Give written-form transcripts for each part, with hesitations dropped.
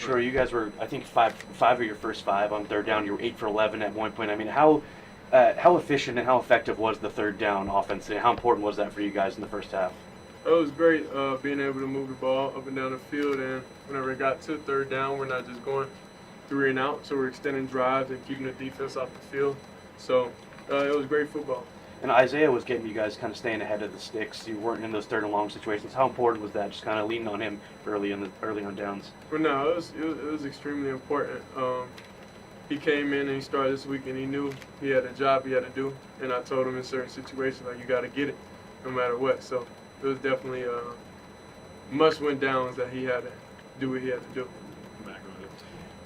Sure, you guys were, I think, five of your first five on third down. You were 8 for 11 at one point. I mean, how efficient and how effective was the third down offense, and how important was that for you guys in the first half? It was great being able to move the ball up and down the field, and whenever it got to third down, we're not just going three and out, so we're extending drives and keeping the defense off the field. So it was great football. And Isaiah was getting you guys kind of staying ahead of the sticks. You weren't in those third and long situations. How important was that? Just kind of leaning on him early on downs. But no, it was extremely important. He came in and he started this week, and he knew he had a job he had to do. And I told him in certain situations, like, you got to get it, no matter what. So it was definitely must-win downs that he had to do what he had to do.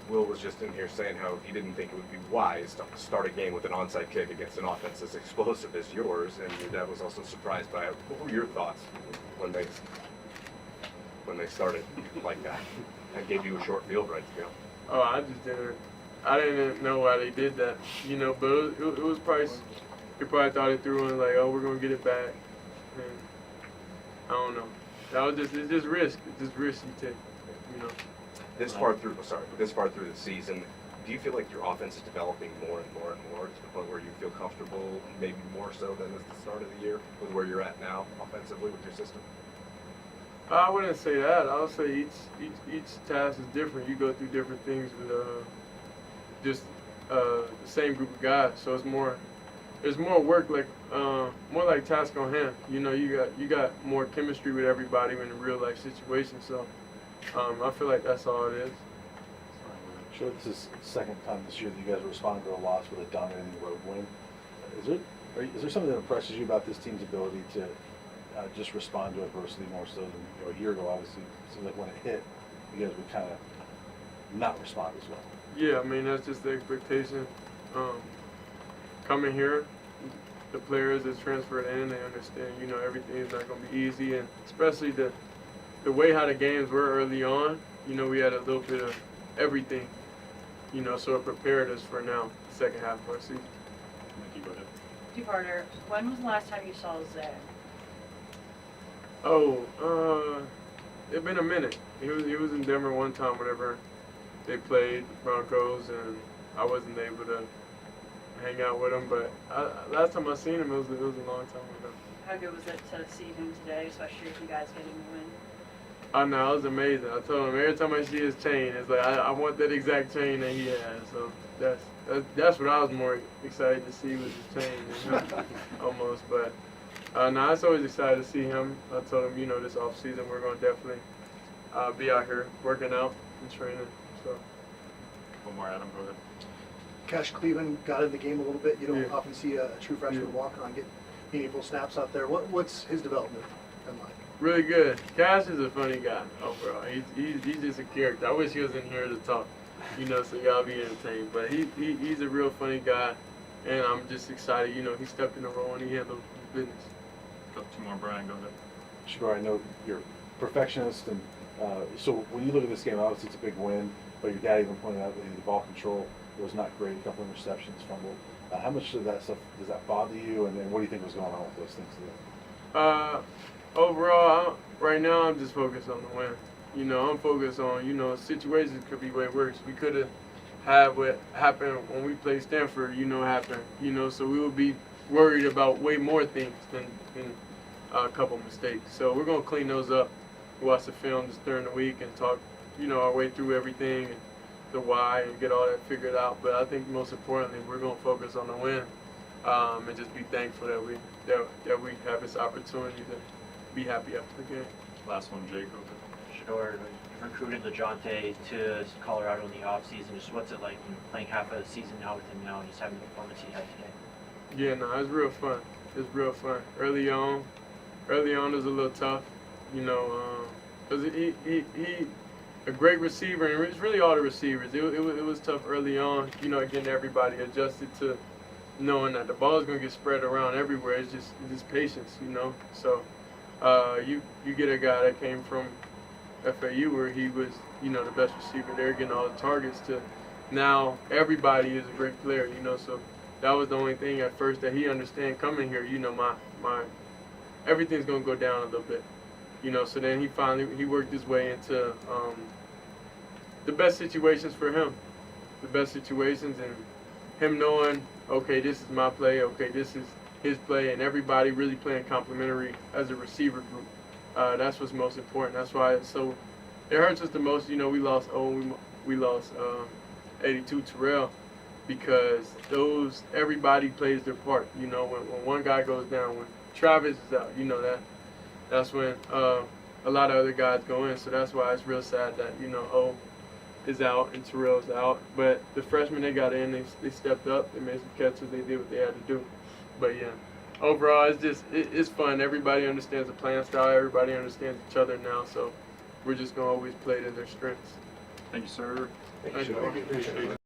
Will was just in here saying how he didn't think it would be wise to start a game with an onside kick against an offense as explosive as yours, and your dad was also surprised by it. What were your thoughts when they started like that and gave you a short field right to go? Oh, I didn't know why they did that, but it was probably, he probably thought it through and like, oh, we're going to get it back. And I don't know. It's just risk. It's just risk you take, This far through the season, do you feel like your offense is developing more and more and more to the point where you feel comfortable, maybe more so than at the start of the year, with where you're at now offensively with your system? I wouldn't say that. I would say each task is different. You go through different things with just the same group of guys. So there's more work, like more like task on hand. You got more chemistry with everybody in a real life situation. So I feel like that's all it is. Sure, this is the second time this year that you guys are responding to a loss with a dominating road win. Is there something that impresses you about this team's ability to just respond to adversity more so than a year ago? Obviously, it seems like when it hit, you guys would kind of not respond as well. Yeah, I mean, that's just the expectation. Coming here, the players that transferred in, they understand, everything is not going to be easy, and especially the way how the games were early on, we had a little bit of everything, so it prepared us for now, the second half of our season. Two-parter. When was the last time you saw Zay? It's been a minute. He was in Denver one time whenever they played Broncos, and I wasn't able to hang out with him, but last time I seen him, it was a long time ago. How good was it to see him today, especially if you guys getting the win? I know, it was amazing. I told him every time I see his chain, it's like I want that exact chain that he has. So that's what I was more excited to see was his chain, almost. But I was always excited to see him. I told him, this off season we're going to definitely be out here working out and training. So. One more, Adam. Go ahead. Cash Cleveland got in the game a little bit. You don't often see a true freshman walk on, get meaningful snaps out there. What's his development been like? Really good. Cash is a funny guy overall. He's just a character. I wish he was in here to talk, so y'all be entertained. But he's a real funny guy, and I'm just excited. He stepped in the role and he handled his business. Got two more, Brian. Go ahead. Shedeur, I know you're a perfectionist, and so when you look at this game, obviously it's a big win, but your dad even pointed out that the ball control was not great, a couple of interceptions, fumbled. How much of that stuff, does that bother you, and what do you think was going on with those things today? Overall, right now I'm just focused on the win. I'm focused on, situations could be way worse. We could have had what happened when we played Stanford, happen. So we would be worried about way more things than a couple mistakes. So we're going to clean those up, watch the film just during the week and talk, our way through everything and the why and get all that figured out. But I think most importantly, we're going to focus on the win and just be thankful that we have this opportunity to be happy after the game. Last one, Jake. Shedeur, you recruited LeJohntay to Colorado in the offseason. Just what's it like playing half of the season now with him now and just having the performance he had today? Yeah, no, it's real fun. It's real fun. Early on it was a little tough, because he a great receiver, and it's really all the receivers. It was tough early on, getting everybody adjusted to knowing that the ball is going to get spread around everywhere. It's just patience, So you get a guy that came from FAU where he was, the best receiver there, getting all the targets, to now everybody is a great player, So that was the only thing at first that he understand coming here. My everything's going to go down a little bit. So then he worked his way into the best situations for him, the best situations, and him knowing, okay, this is my play, okay, this is his play, and everybody really playing complementary as a receiver group. That's what's most important. That's why it's so. It hurts us the most. You know, we lost 82 Terrell, because everybody plays their part. You know, when one guy goes down, when Travis is out, you know that's when a lot of other guys go in. So that's why it's real sad that, you know, is out and Terrell's out. But the freshmen they got in, they stepped up, they made some catches, they did what they had to do. But yeah, overall it's fun. Everybody understands the playing style. Everybody understands each other now. So we're just gonna always play to their strengths. Thank you, sir. Thank you. Thank you.